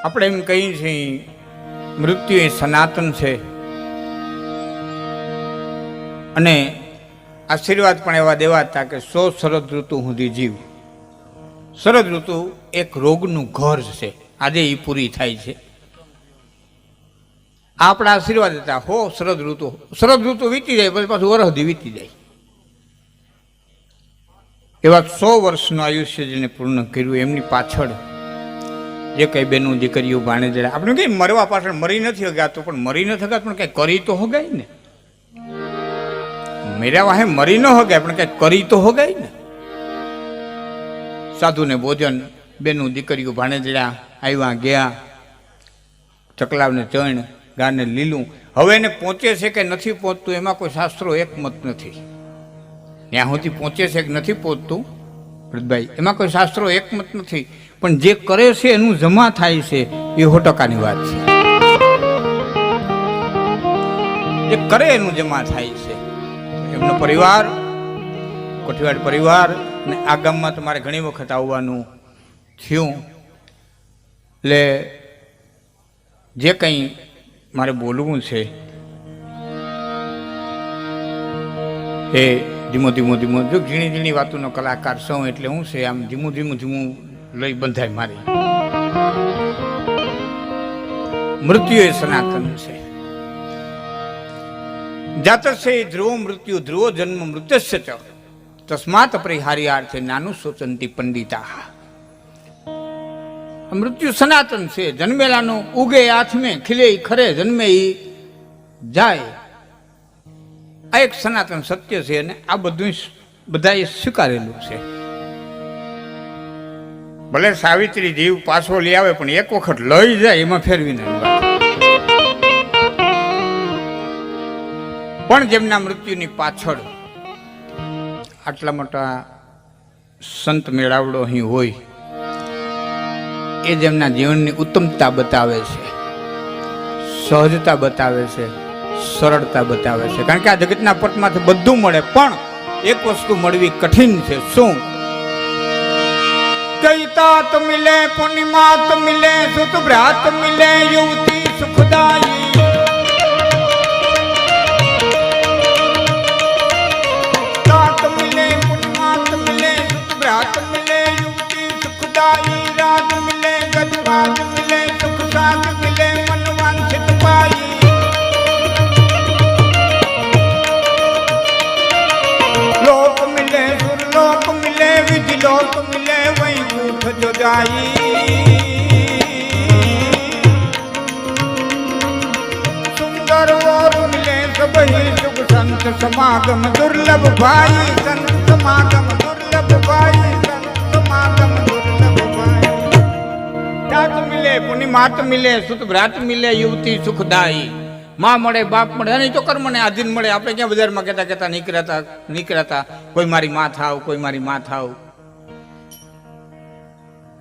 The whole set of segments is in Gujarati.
આપણે એમ કહીએ છીએ મૃત્યુ એ સનાતન છે અને આશીર્વાદ પણ એવા દેવાતા કે 100 શરદ ઋતુ સુધી જીવ. શરદ ઋતુ એક રોગનું ઘર છે, આજે એ પૂરી થાય છે. આપણા આશીર્વાદ હતા શરદ ઋતુ વીતી જાય પછી પાછું વરહદી વીતી જાય. એવા 100 વર્ષનું આયુષ્ય જેને પૂર્ણ કર્યું એમની પાછળ જે કઈ બેનું દીકરીઓ ભાણેજડા, આપણે કઈ મરવા પાછળ મરી નથી હગાતો, પણ મરી નથી હગાત પણ કઈ કરી તો હોગાય ને. મેરા વાહે મરી ન હોગાય પણ કઈ કરી તો હોગાય ને. સાધુને ભોજન, બેનું દીકરીઓ ભાણેજડા આવ્યા ગયા, ચકલાવને ચણ, ગાને લીલું. હવે એને પહોંચે છે કે નથી પહોંચતું એમાં કોઈ શાસ્ત્રો એકમત નથી. ત્યાં સુધી પહોંચે છે કે નથી પહોંચતું ભરતભાઈ એમાં કોઈ શાસ્ત્રો એકમત નથી, પણ જે કરે છે એનું જમા થાય છે એ 100%ની વાત છે. જે કરે એનું જમા થાય છે. એમનો પરિવાર, કોઠીવાડ પરિવાર, ને આ ગામમાં તમારે ઘણી વખત આવવાનું થયું. એટલે જે કંઈ મારે બોલવું છે એ ધીમો જો ઝીણી ઝીણી વાતોનો કલાકાર છું એટલે હું છે આમ ધીમું લઈ બંધાય મારી. મૃત્યુ એ સનાતન છે. જાતસ્ય ધ્રુવો મૃત્યુ ધ્રુવો જન્મ મૃત્યસ્ય ચ તસ્માત પરિહાર્યાર્થે નાનું સોચંતી પંડિતા. મૃત્યુ સનાતન છે. જન્મેલાનું ઉગે આથમે, ખીલે ખરે, જન્મે ઈ જાય. આ એક સનાતન સત્ય છે અને આ બધું બધાએ સ્વીકારેલું છે. ભલે સાવિત્રી જીવ પાછો લઈ આવે પણ એક વખત લઈ જાય એમાં ફેરવી નહીં. પણ જેમના મૃત્યુની પાછળ આટલા મોટા સંત મેળાવડો અહીં હોય એ જેમના જીવનની ઉત્તમતા બતાવે છે, સહજતા બતાવે છે, સરળતા બતાવે છે. કારણ કે આ જગતના પટમાંથી બધું મળે પણ એક વસ્તુ મળવી કઠિન છે. શું? કૈતાત મિલે, પૂર્ણિમાત મિલે, સુત ભ્રાત મિલે, યુવતી સુખદાયી. તાત મિલે, પૂર્ણિમાત મિલે, સુત ભ્રાત મિલે, યુવતી સુખદાયી. રાજ મિલે, ગજબાજ મિલે, સુખ સાજ મિલે, મન વાંછિત પાઈ. लोक मिले, सुरलोक मिले, विधि लोक मिले, वही ऊठ जो जाई. सुंदर और मिले सब ही सुख, संत समागम दुर्लभ भाई. संत समागम दुर्लभ भाई, संत समागम दुर्लभ भाई. जात मिले, पुण्यमात मिले, सुत भ्रात मिले, युवती सुखदाई. માં મળે, બાપ મળે, અને તો કર્મને આધીન મળે. આપણે ક્યાં બજારમાં કહેતા નીકળ્યા કોઈ મારી માં થાવ, કોઈ મારી માં થાવ.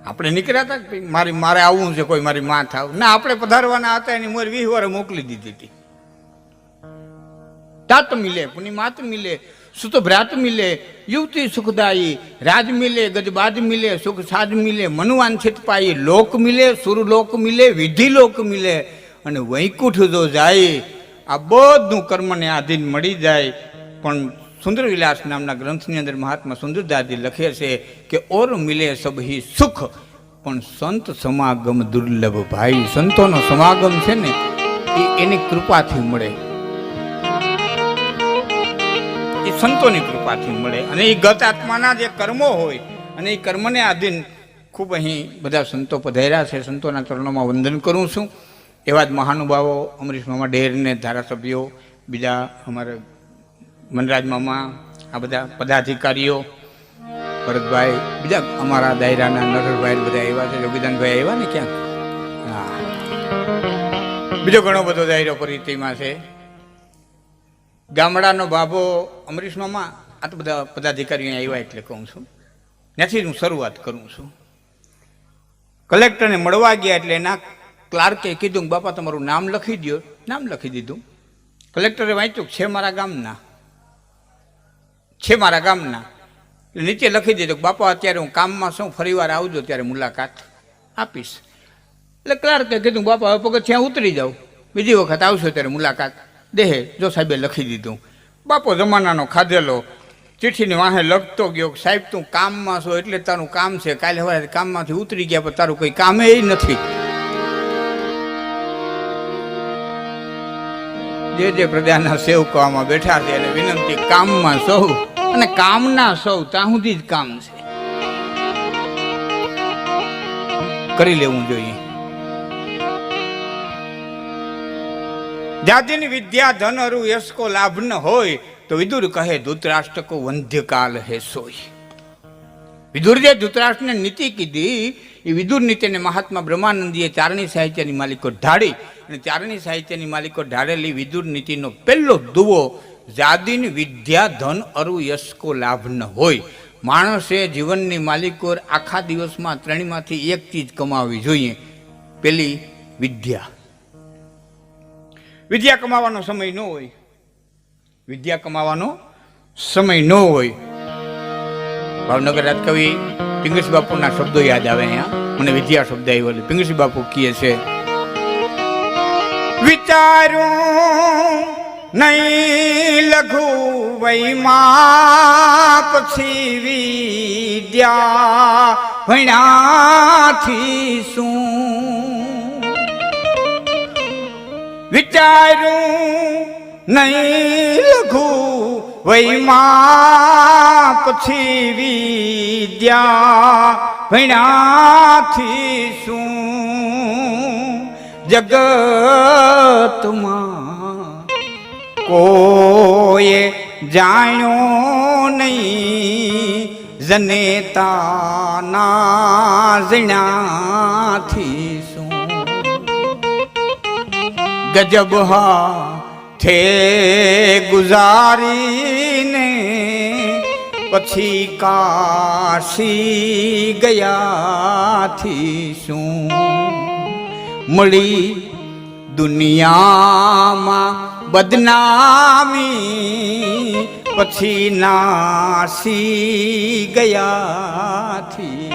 આપણે નીકળ્યા હતા મારે આવવું છે, કોઈ મારી માં થાવ ના. આપણે પધારવાના હતા એની ઉંમર 20 વર્ષ મોકલી દીધી હતી. તાત મિલે, પુનિમાત મિલે, સુત ભ્રાત મિલે, યુવતી સુખદાયી. રાજ મિલે, ગજબાજ મિલે, સુખ સાજ મિલે, મનવાંછિત પાઈ. લોક મિલે, સુરલોક મિલે, વિધિ લોક મિલે, અને વૈકુંઠ જો જાય. આ બધું કર્મને આધીન મળી જાય. પણ સુંદર વિલાસ નામના ગ્રંથની અંદર મહાત્મા સુંદરદાસજી લખે છે કે ઓર મિલે સબ હી સુખ, પણ સંત સમાગમ દુર્લભ ભાઈ. સંતોનો સમાગમ છે ને એ એની કૃપાથી મળે, એ સંતોની કૃપાથી મળે. અને એ ગત આત્માના જે કર્મો હોય અને એ કર્મને આધીન ખૂબ અહીં બધા સંતો પધાર્યા છે. સંતોના ચરણોમાં વંદન કરું છું. એવા જ મહાનુભાવો અમરીશ મામા ઢેરને ધારાસભ્યો, બીજા અમારા મનરાજ મામા, આ બધા પદાધિકારીઓ, ભરતભાઈ, બીજા અમારા દાયરાના નરભાઈ બધા આવ્યા છે. યોગીદાનભાઈ આવ્યા ને ક્યાંક, હા, બીજો ઘણો બધો દાયરો પરિચયમાં છે. ગામડાનો બાબો અમરીશ મામા, આ તો બધા પદાધિકારીઓ આવ્યા એટલે કહું છું. ત્યાંથી હું શરૂઆત કરું છું. કલેક્ટરને મળવા ગયા એટલે એના ક્લાર્કે કીધું બાપા તમારું નામ લખી દો. નામ લખી દીધું. કલેક્ટરે વાંચ્યું છે મારા ગામના, નીચે લખી દીધું, બાપા અત્યારે હું કામમાં છું, ફરીવાર આવજો ત્યારે મુલાકાત આપીશ. એટલે ક્લાર્કે કીધું, બાપા હવે પગથિયાં ઉતરી જાઓ, બીજી વખત આવશો ત્યારે મુલાકાત દેહે. જો સાહેબે લખી દીધું. બાપો જમાનાનો ખાધેલો ચિઠ્ઠીની વાહે લખતો ગયો, સાહેબ તું કામમાં છો એટલે તારું કામ છે, કાલે હવે કામમાંથી ઉતરી ગયા પણ તારું કંઈ કામે નથી. જે પ્રજાના સેવકો આમાં બેઠા છે એને વિનંતી, કામમાં સૌ અને કામના સૌ ત્યાં સુધી જ કામ છે, કરી લેવું જોઈએ. જાતિની વિદ્યા ધન અરુ યશ કો લાભ ન હોય તો વિદુર કહે ધૃતરાષ્ટ્ર કો વંધ્યકાલ હે સોય. વિદુર જે ધૃતરાષ્ટ્રને નીતિ કીધી એ વિદુર નીતિને મહાત્મા બ્રહ્માનંદીએ ચારણી સાહિત્યની માલિકો ઢાળી, અને ચારણી સાહિત્યની માલિકો ઢાળેલી વિદુર નીતિનો પહેલો દુવો, જાદીની વિદ્યા ધન અરુ યશ કો લાભ ન હોય. માણસે જીવનની માલિકો આખા દિવસમાં ત્રણમાંથી એક ચીજ કમાવી જોઈએ. પેલી વિદ્યા. વિદ્યા કમાવાનો સમય ન હોય, વિદ્યા કમાવાનો સમય ન હોય. ભાવનગર રાજકવિ પિંગળસી બાપુના શબ્દો યાદ આવે. અહીંયા મને વિદ્યા શબ્દ આવ્યો એટલે પિંગળસી બાપુ કહે છે, વિચારું નહીં લઘુ વૈમાં પછી વિદ્યા ભણ્યાથી શું. વિચારું નહીં લઘુ વૈમાં પછી વિદ્યા ભણ્યાથી શું. જગતમાં કોઈએ જાણ્યો નહીં જનેતાના જણાથી શું. ગજબ હાથે ગુજારીને પછી કાશી ગયાથી શું. મળી દુનિયામાં બદનામી પછી નાસી ગયાથી.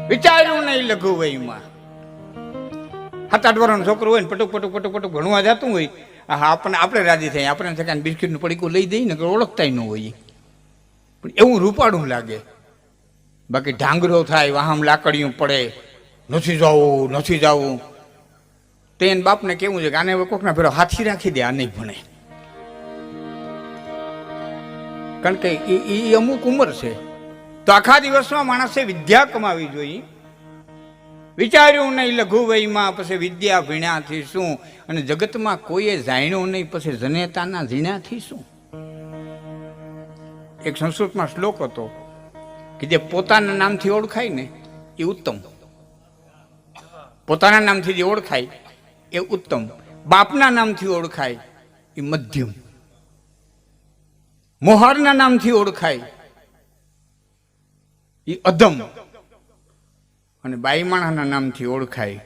વિચાર્યું નહીં લઘુ વયમાં. 7-8 વર્ષનો છોકરો હોય ને પટુક ભણવા જતું હોય, હા આપણે રાજી થાય, આપણે થઈને બિસ્કીટનું પડીકું લઈ દઈએ ને ઓળખતા ન હોય, પણ એવું રૂપાળું લાગે. બાકી ઢાંગરો થાય, વાહમ લાકડીયું પડે, નથી જવું. તેને બાપને કેવું છે કે આને હવે કોકના ફેરો હાથી રાખી દે, આ નહીં ભણે. કારણ કે એ અમુક ઉંમર છે. તો આખા દિવસમાં માણસે વિદ્યા કમાવી જોઈએ. વિચાર્યું નહીં લઘુ વયમાં પછી વિદ્યા ભણ્યાથી શું. અને જગતમાં કોઈએ જાણ્યું નહીં પછી જનેતાના ઝીણાથી શું. એક સંસ્કૃતમાં શ્લોક હતો કે જે પોતાના નામથી ઓળખાય ને એ ઉત્તમ. પોતાના નામથી જે ઓળખાય એ ઉત્તમ. બાપના નામથી ઓળખાય એ મધ્યમ. મોહરના નામથી ઓળખાય એ અધમ. અને બાઈમાણાના નામથી ઓળખાય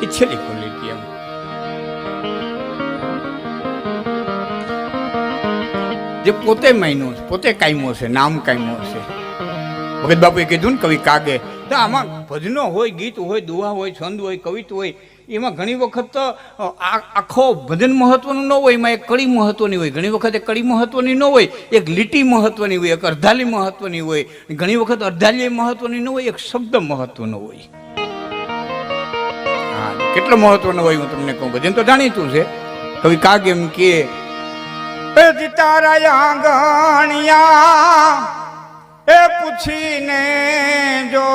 એ છેલ્લી ક્વોલિટી. એમ જે પોતે માયનો છે, પોતે કાયમો છે, નામ કાયમો છે. ભગત બાપુએ કીધું ને કવિ કાગે, તો આમાં ભજનો હોય, ગીત હોય, દુહા હોય, છંદ હોય, કવિતા હોય, એમાં ઘણી વખત આખો ભજન મહત્વનું ન હોય, એમાં એક કડી મહત્વની હોય. ઘણી વખત એક કડી મહત્વની ન હોય, એક લીટી મહત્વની હોય, એક અર્ધાલી મહત્વની હોય. ઘણી વખત અર્ધાલી મહત્વની ન હોય, એક શબ્દ મહત્વનો હોય. હા, કેટલો મહત્વનો હોય હું તમને કહું. ભજન તો જાણીતું છે. કવિ કાગ એમ કે તારા આંગણિયા એ પૂછીને જો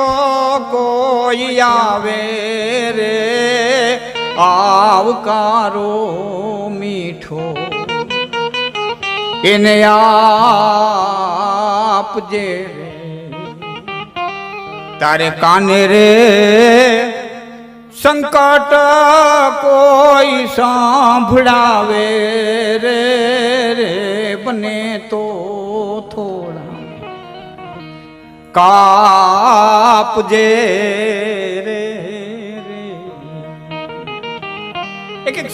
કોઈ આવે રે આવકારો મીઠો એને આપજે રે. તારે કાને રે સંકટ કોઈ સાંભળાવે રે બને તો થોડા કાપજે રે.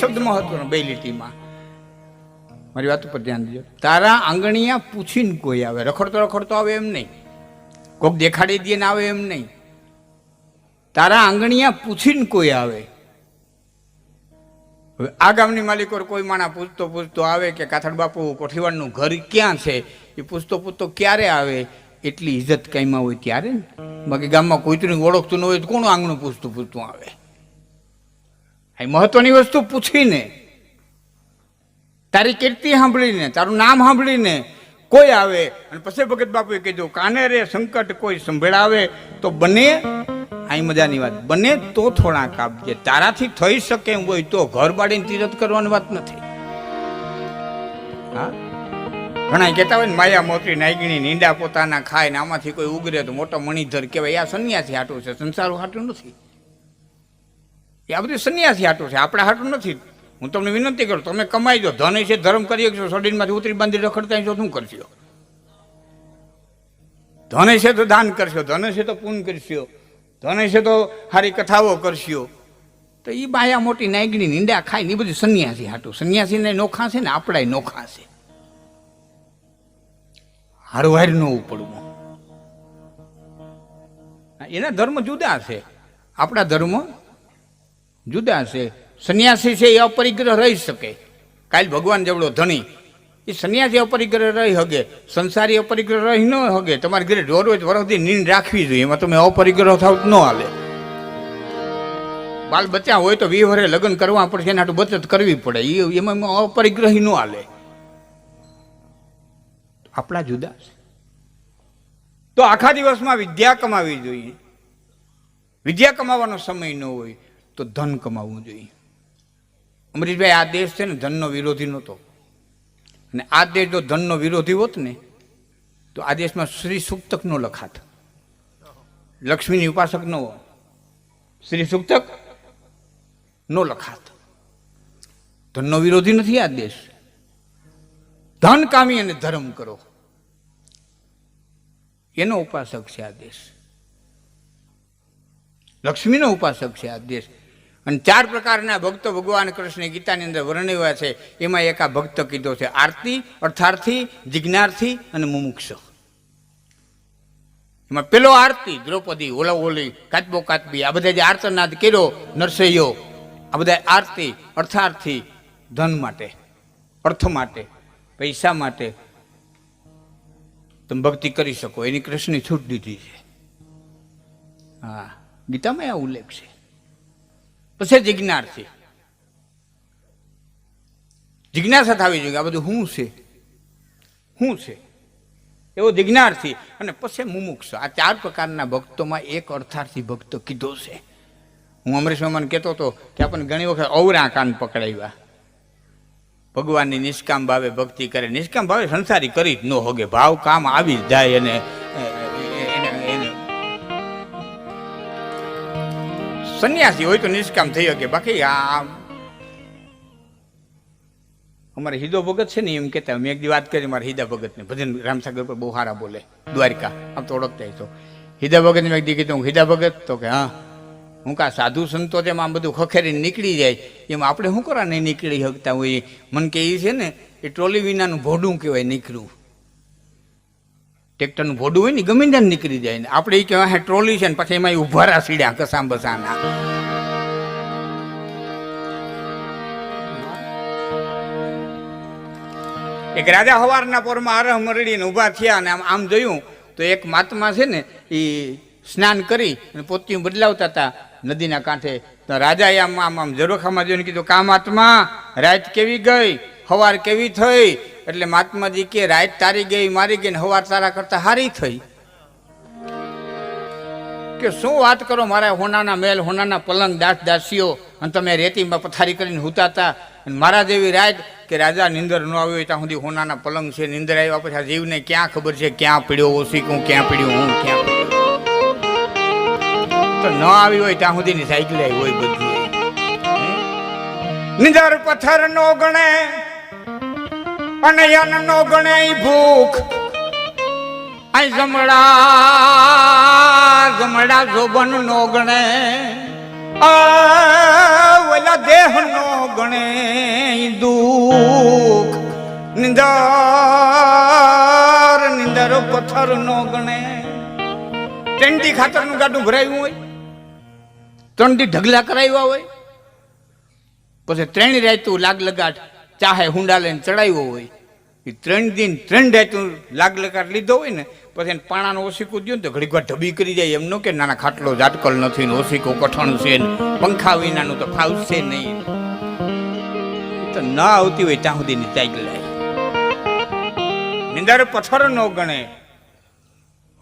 શબ્દ મહત્વનો 2 લીટીમાં. મારી વાત ઉપર ધ્યાન દેજો. તારા આંગણિયા પૂછીને કોઈ આવે, રખડતો રખડતો આવે એમ નહીં, કોક દેખાડી દે ને આવે એમ નહીં. તારા આંગણિયા પૂછીને કોઈ આવે. હવે આ ગામની માલિકો કોઈ માણા પૂછતો પૂછતો આવે કે કાથડ બાપુ કોઠીવાડનું ઘર ક્યાં છે, એ પૂછતો પૂછતો ક્યારે આવે, એટલી ઇજ્જત કાંઈમાં હોય ત્યારે ને. બાકી ગામમાં કોઈતરું ઓળખતું ન હોય તો કોણ આંગણું પૂછતું પૂછતું આવે. આ મહત્વની વસ્તુ પૂછીને, તારી કીર્તિ સાંભળીને, તારું નામ સાંભળીને કોઈ આવે. અને પછી ભગત બાપુએ કીધું કાને રે સંકટ કોઈ સંભળાવે તો બને. અહીં મજાની વાત, બને તો થોડાક આપજે. તારાથી થઈ શકે એમ હોય તો ઘર બાળીને તીરથ કરવાની વાત નથી. હા, ઘણા કહેતા હોય ને માયા મોટી નાગીણી નીંડા પોતાના ખાય ને આમાંથી કોઈ ઉગરે તો મોટો મણિધર કહેવાય. આ સંન્યાસી હાટું છે, સંસારું હાટું નથી. એ આ બધું સંન્યાસી હાટું છે, આપણા હાટું નથી. હું તમને વિનંતી કરું, તમે કમાઈ દો, ધન છે ધર્મ કરી શકશો, શરીરમાંથી ઉતરી બાંધી રખડતા છો, શું કરશો? ધન છે તો દાન કરશો, ધન છે તો પૂન કરશો, ધન છે તો સારી કથાઓ કરશો. તો એ બાયા મોટી નાગણી નીંડા ખાય ને એ બધું સંન્યાસી હાટું. સંન્યાસીને નોખા છે ને આપણાય નોખા છે. હારવાર ન ઉપડવું. એના ધર્મ જુદા છે, આપણા ધર્મ જુદા છે. સંન્યાસી છે એ અપરિગ્રહ રહી શકે. કાલ ભગવાન જેવડો ધણી, એ સંન્યાસી અપરિગ્રહ રહી શકે, સંસારી અપરિગ્રહ રહી ન શકે. તમારે ઘરે ઢોર હોય વરસથી નીંદ રાખવી જોઈએ, એમાં તમે અપરિગ્રહ થાવ ન હાલે. બાલ બચ્ચા હોય તો 20 વર્ષે લગ્ન કરવા પડશે, એના હાટુ બચત કરવી પડે, એમાં અપરિગ્રહી ન હાલે. આપણા જુદા છે. તો આખા દિવસમાં વિદ્યા કમાવી જોઈએ. વિદ્યા કમાવાનો સમય ન હોય તો ધન કમાવવું જોઈએ. અમરીશભાઈ, આ દેશ છે ને ધનનો વિરોધી નહોતો, અને આ દેશ જો ધનનો વિરોધી હોત ને તો આ દેશમાં શ્રી સૂક્તક નો લખાત, લક્ષ્મીની ઉપાસક ન હોય, શ્રી સૂક્તક નો લખાત. ધનનો વિરોધી નથી આ દેશ. ધન કામી અને ધર્મ કરો એનો ઉપાસક છે આ દેશ. લક્ષ્મીનો ઉપાસક છે આ દેશ. અને 4 પ્રકારના ભક્તો ભગવાન કૃષ્ણ ગીતાની અંદર વર્ણવ્યા છે. એમાં એક આ ભક્ત કીધો છે, આરતી, અર્થાર્થી, જિજ્ઞાર્થી અને મુમુક્ષ. એમાં પેલો આરતી, દ્રૌપદી, ઓલા ઓલી, કાચબો કાચબી, આ બધા જે આર્તનાદ કર્યો, નરસૈયો, આ બધા આરતી, અર્થાર્થી, ધન માટે, અર્થ માટે, પૈસા માટે તમે ભક્તિ કરી શકો, એની કૃષ્ણની છૂટ દીધી છે. હા, ગીતામાં આ ઉલ્લેખ છે. પછી જિજ્ઞાર્થી, જિજ્ઞાસા થવી જોઈએ આ બધું શું છે, શું છે એવો જિજ્ઞાર્થી. અને પછી મુમુક્ષ. આ 4 પ્રકારના ભક્તોમાં એક અર્થાર્થી ભક્ત કીધો છે. હું અમરીશ મામાને કહેતો હતો કે આપણને ઘણી વખત અવરા કાન પકડાવ્યા. ભગવાનની નિષ્કામ ભાવે ભક્તિ કરે. નિષ્કામ ભાવે સંસારી કરી જ ન હોગે, ભાવ કામ આવી જ જાય. અને સંન્યાસી હોય તો નિષ્કામ થઈ શકે. બાકી આ અમારે હિદો ભગત છે ને એમ કહેતા, મેં એક દી વાત કરી મારા હિદા ભગતને, ભજન રામસાગર પર બહુ સારા બોલે, દ્વારિકા, આમ તો ઓળખતા છો. હિદા ભગતને મેં દી કીધું, હિદા ભગત? તો કે હા. હું કા સાધુ સંતો તેમ આમ બધું ખખેરીને નીકળી જાય, એમ આપણે શું કરવા નહીં નીકળી શકતા હોઈએ? મને કે એ છે ને એ ટ્રોલી વિનાનું ભોડું કહેવાય નીકળવું. ટ્રેક્ટરનું ભોડું હોય ને ગમે ત્યાં નીકળી જાય ને, આપણે એ કહેવાય ટ્રોલી છે ને પછી એમાં ઉભારા સીડ્યા કસામ બસાના. એક રાજા હવારના પોરમાં આરહ મરડીને ઊભા થયા અને આમ જોયું તો એક મહાત્મા છે ને એ સ્નાન કરી અને પોતિયું બદલાવતા હતા નદીના કાંઠે. તો રાજાએ આમ આમ આમ ઝરોખામાં જોઈને કીધું, કા મહાત્મા, રાત કેવી ગઈ, હવાર કેવી થઈ? એટલે મહાત્માજી કે, રાત તારી ગઈ મારી ગઈ ને હવાર તારા કરતા હારી થઈ. કે શું વાત કરો, મારા હોનાના મહેલ, હોનાના પલંગ, દાસ દાસીઓ, અને તમે રેતીમાં પથારી કરીને હુતાતા, અને મારા જેવી રાત કે રાજા નિંદર ન આવી હોય ત્યાં સુધી હોનાના પલંગ છે, નિંદર આવ્યા પછી આ જીવને ક્યાં ખબર છે ક્યાં પીડ્યો ઓશીકું, ક્યાં પીડ્યું હું, ક્યાં પીડ્યો. તો ન આવી હોય ત્યાં સુધીની સાયકલ આવી હોય બધી. નિંદર પથ્થર નો ગણે અને યન નો ગણે ભૂખ, આ જમડા જમડા જોબન નો ગણે ઓલા દેહનો ગણે દુઃખ, નિંદર પથ્થર નો ગણે. ટેન્ટી ખાતરનું ગાડું ભરાયું હોય, 3 દી ઢગલા કરાવ્યા હોય, પછી 3 રાતું લાગ લગાટ ચાહે હુંડા લઈને ચડાવ્યો હોય, એ 3 દિન 3 રાતું લાગ લગાટ લીધો હોય ને, પછી એને પાણાનો ઓશીકું દો ને તો ઘડીક વાર ઢબી કરી જાય. એમ ન કે નાના ખાટલો ઝાટકલ નથી ને ઓશીકો કઠણ છે ને પંખા વિનાનું તો ફાવશે નહીં. તો ન આવતી હોય ત્યાં સુધીની ચાઈ લાય. નિંદર પથ્થર નો ગણે,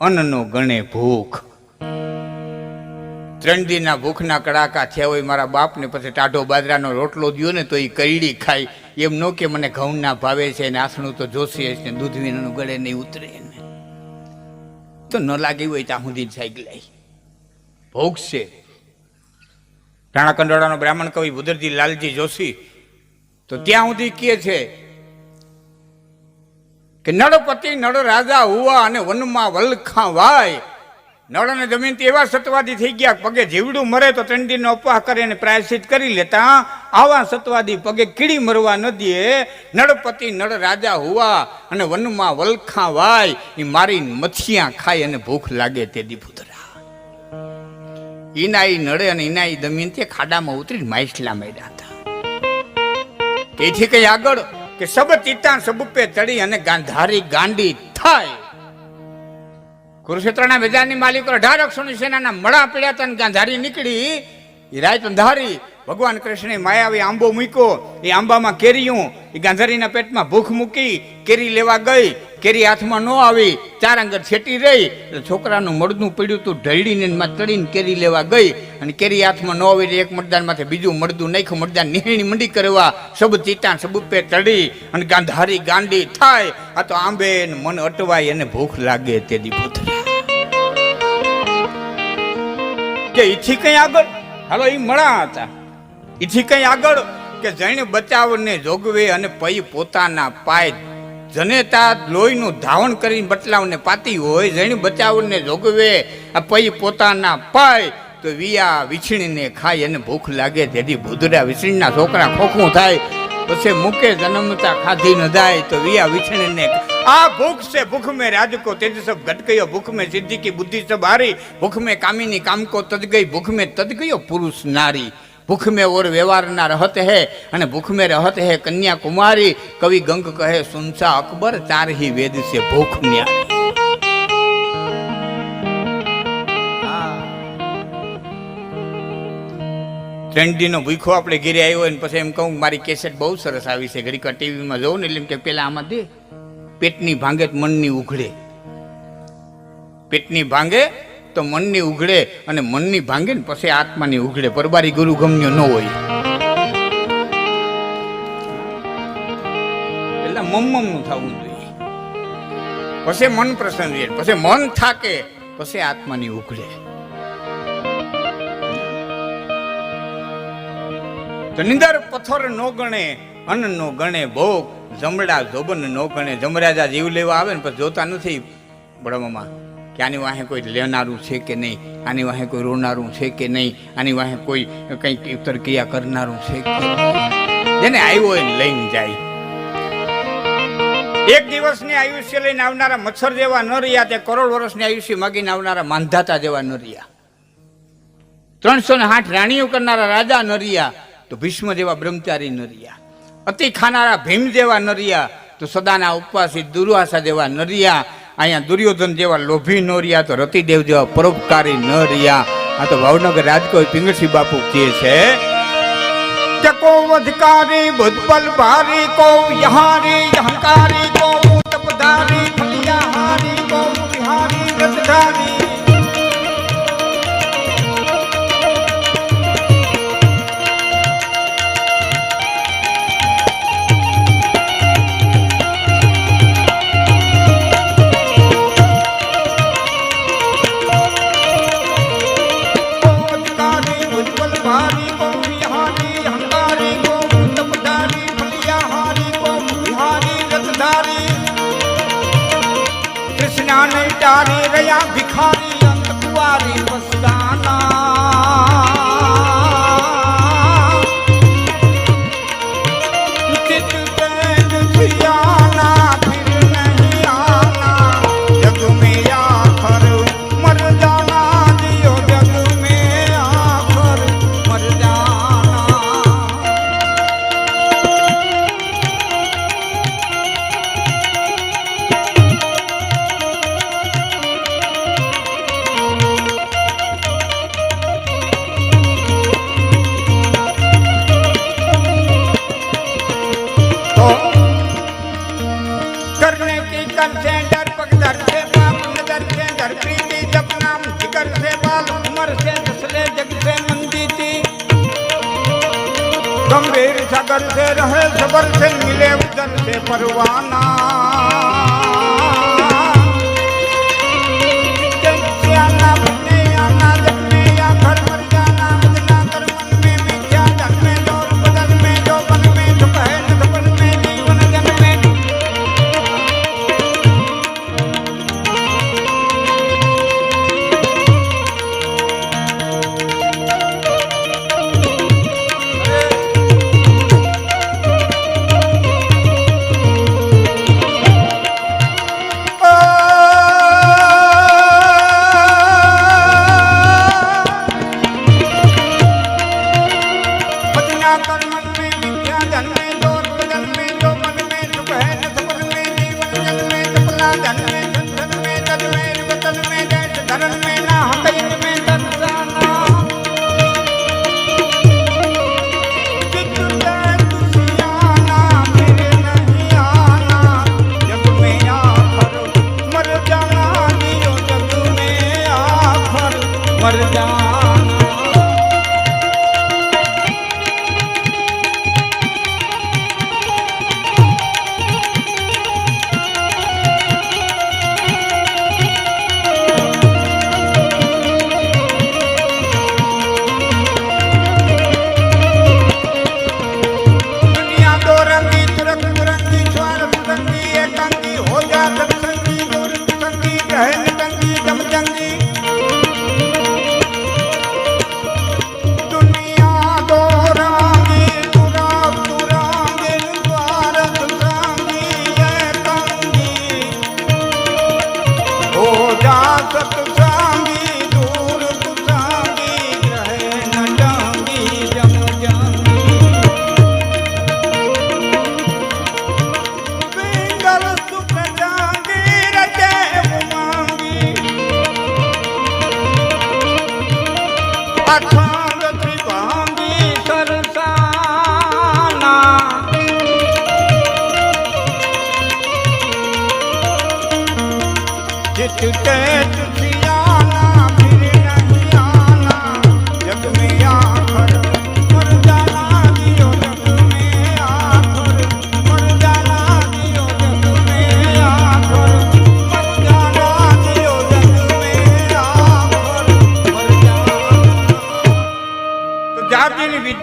અન્ન નો ગણે ભૂખ. 3 દિનના ભૂખના કડાકા થયા હોય મારા બાપને, પછી ટાઢો બાજરાનો રોટલો દ્યો ને તો એ કઈડી ખાય. એમ ન કે મને ઘઉંના ભાવે છે ને આસણું તો જોશે ને દૂધ વિનાનું ગળે નહીં ઉતરે ને. તો ન લાગી હોય ત્યાં સુધી સાઈકલ આવી ભોગ છે. રાણા કંડોળાનો બ્રાહ્મણ કવિ બુદરજી લાલજી જોશી તો ત્યાં સુધી કહે છે કે નળપતિ નળ રાજા હુવા અને વનમાં વલખા વાય. નળ અને દમયંતી એવા સતવાદી થઈ ગયા, પગે જીવડું મરે તો 3 દિનનો અપવાહ કરે અને પ્રાયશ્ચિત કરી લેતા. આવા સતવાદી પગે કીડી મરવા ન દે. નળપતિ નળ રાજા હુવા અને વનમાં વલખા વાય. એ મારી મથિયા ખાય અને ભૂખ લાગે તે દીપુતરા. ઈના ઈ નળે અને ઈના ઈ દમયંતી ખાડામાં ઉતરી માછલા મેળ્યા હતા. તેથી કઈ આગળ કે સબ ચિત્તા સબપે ચડી અને ગાંધારી ગાંડી થાય. કુરુક્ષેત્રના મેદાનની માલિકો 18 અક્ષોની સેનાના મળા પડ્યા હતા અને ગાંધારી નીકળી. એ રાત અંધારી ભગવાન કૃષ્ણે માયાવી આંબો મૂક્યો. એ આંબામાં કેરીયું, એ ગાંધારીના પેટમાં ભૂખ મૂકી કેરી લેવા ગઈ. કેરી હાથમાં ન આવી, 4 આંગળ છેટી રહી. એટલે છોકરાનું મળદું પડ્યું તું, ઢળીને ચડીને કેરી લેવા ગઈ અને કેરી હાથમાં ન આવી. એક મરદાન માથે બીજું મળદું નાખ્યું, મરદાન નિહણી મંડી કરવા. સબ ચિત્તા સબપે ચડી અને ગાંધારી ગાંડી થાય. આ તો આંબે મન અટવાય અને ભૂખ લાગે તે દીપુતરા. કે ઈથી કઈ આગળ હાલો એ મળા હતા. ઈથી કઈ આગળ કે જઈને બચાવને જોગવે અને પઈ પોતાના પાય. જનેતા લોહીનું ધાવણ કરીને બટલાવને પાતી હોય, જઈને બચાવને જોગવે આ પઈ પોતાના પાય. તો વિયા વિછીણીને ખાય અને ભૂખ લાગે તેથી ભૂદરા વિછીણના છોકરા ખોખું થાય. પછી મૂકે જન્મતા ખાધી ન જાય તો વિયા વિછીણીને. આ ભૂખ છે, ભૂખ में राज को तेज सब घट गयो, भूख में सिद्धि की बुद्धि सब हारी, भूख में कामिनी काम को तज गई, भूख में तज गयो पुरुष नारी. भूख में और व्यवहार ना रहत है અને भूख में रहत है कन्या कुमारी. कवि गंग कहे सुनसा अकबर 4 ही वेद से भूख न्यारी. 3 દિનનો ભૂખો આપણે ઘેરે આવ્યો હોય ને પછી એમ કહું મારી કેસેટ બહુ સરસ આવી છે, ઘડીક ટીવીમાં જોઉં ને એટલે એમ કે પેલા આમાં દે. પેટની ભાંગે તો મનની ઉઘડે, પેટની ભાંગે તો મનની ઉઘડે અને મનની ભાંગે ને પછી આત્માની ઉઘડે. પરબારી ગુરુ ગમ્યો ન હોય એટલે મમ્મનું થવું જોઈએ. પછી મન પ્રસન્ન રહે, પછી મન થાકે, પછી આત્માની ઉઘડે. તો નિંદર પથ્થર નો ગણે, અન્ન નો ગણે ભોગ, જમડા જોબન નો ગણે. જમરાજા જીવ લેવા આવે ને પછી જોતા નથી બળવામાં કે આની વાહે કોઈ લેનારું છે કે નહીં, આની વાહે કોઈ રોનારું છે કે નહીં, આની વાહે કોઈ કંઈક ઉત્તરક્રિયા કરનારું છે કે જેને આવ્યો એને લઈને જાય. 1 દિવસની આયુષ્ય લઈને આવનારા મચ્છર જેવા ન રહ્યા, તે કરોડ વર્ષની આયુષ્ય માગીને આવનારા માંધાતા જેવા ન રહ્યા. 308 રાણીઓ કરનારા રાજા ન રહ્યા, તો ભીષ્મ જેવા બ્રહ્મચારી ન રહ્યા. અતિ ખાનારા ભીમ જેવા ન રહ્યા, તો સદાના ઉપવાસી દુર્વાસા જેવા ન રહ્યા. અહીંયા દુર્યોધન જેવા લોભી ન રહ્યા, તો રતિદેવ જેવા પરોપકારી ન રહ્યા. આ તો ભાવનગર રાજકોટ પિંગળસિંહ બાપુ કહે છે કે કો અધિકારી ભૂતપલ ભારી, કો યહારી અહંકારી, કો તપધારી ફલિયાહારી, કો વિહારી રથધારી. ટારી રહ્યા ભિખારી અંત કુવારી વસ્તાના. अंदर से रहे सबर से मिले उधर से परवाना आना बने आना जन्मे या घर मर जाना बदना कर मन में मिथ्या धन में दौर बदल में जो बन में जो कहे न बन में जीवन जन में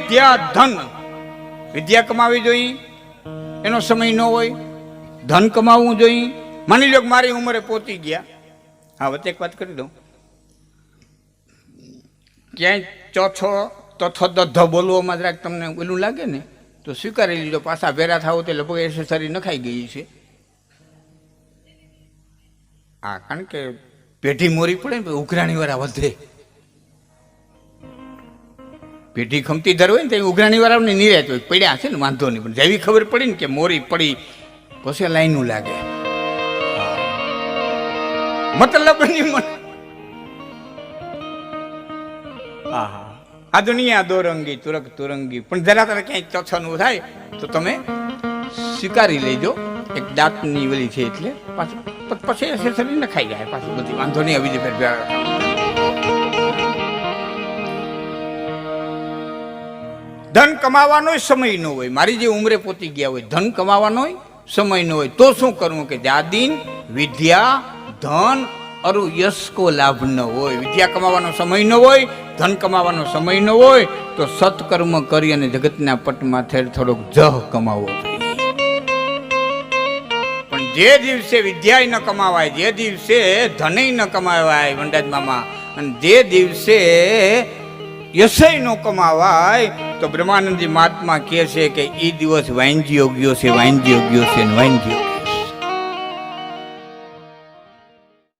વિદ્યા ધન વિદ્યા કમાવી જોઈએ એનો સમય ન હોય ધન કમાવવું જોઈએ માની લો કે મારી ઉંમરે પહોંચી ગયા હા વચ્ચે એક વાત કરી દઉં ક્યાંય ચોથો તથો દધ બોલવામાં જરાક તમને ઓલું લાગે ને તો સ્વીકારી લીધો પાછા ભેરા થાવ તે લગભગ એસેસરી નખાઈ ગઈ છે હા કારણ કે પેઢી મોરી પડે ને ઉઘરાણી વાળા વધે પેઢી ખમતી દર હોય ને તો ઉઘરાણી વાળાને નિરાત હોય પડ્યા છે ને વાંધો નહીં પણ જેવી ખબર પડી ને કે મોરી પડી પછી લાઈનું લાગે મતલબ આ દુનિયા દોરંગી તુરક તુરંગી પણ જરા તારે ક્યાંય ચોછાનું થાય તો તમે સ્વીકારી લેજો એક દાંતની વલી છે એટલે પાછું પછી એસેસરી નખાઈ જાય પાછું બધી વાંધો નહીં આવી રીતે ધન કમાવાનો સમય ન હોય મારી જે ઉંમરે પહોંચી ગયા હોય ધન કમાવાનો સમય ન હોય તો શું કરવું કે જાદીન વિદ્યા ધન અરુ યશ કો લાભ ન હોય વિદ્યા કમાવાનો સમય ન હોય ધન કમાવાનો સમય ન હોય તો સત્કર્મ કરી અને જગતના પટમાં થોડોક જહ કમાવો જોઈએ પણ જે દિવસે વિદ્યા ન કમાવાય જે દિવસે ધનય ન કમાવાય વનરાજ મામા અને જે દિવસે યશય નો કમાવાય તો બ્રહ્માનંદજી મહાત્મા કહે છે કે એ દિવસ વાંજ્યો ગયો છે વાંજ્યો ગયો છે વાંજ્યો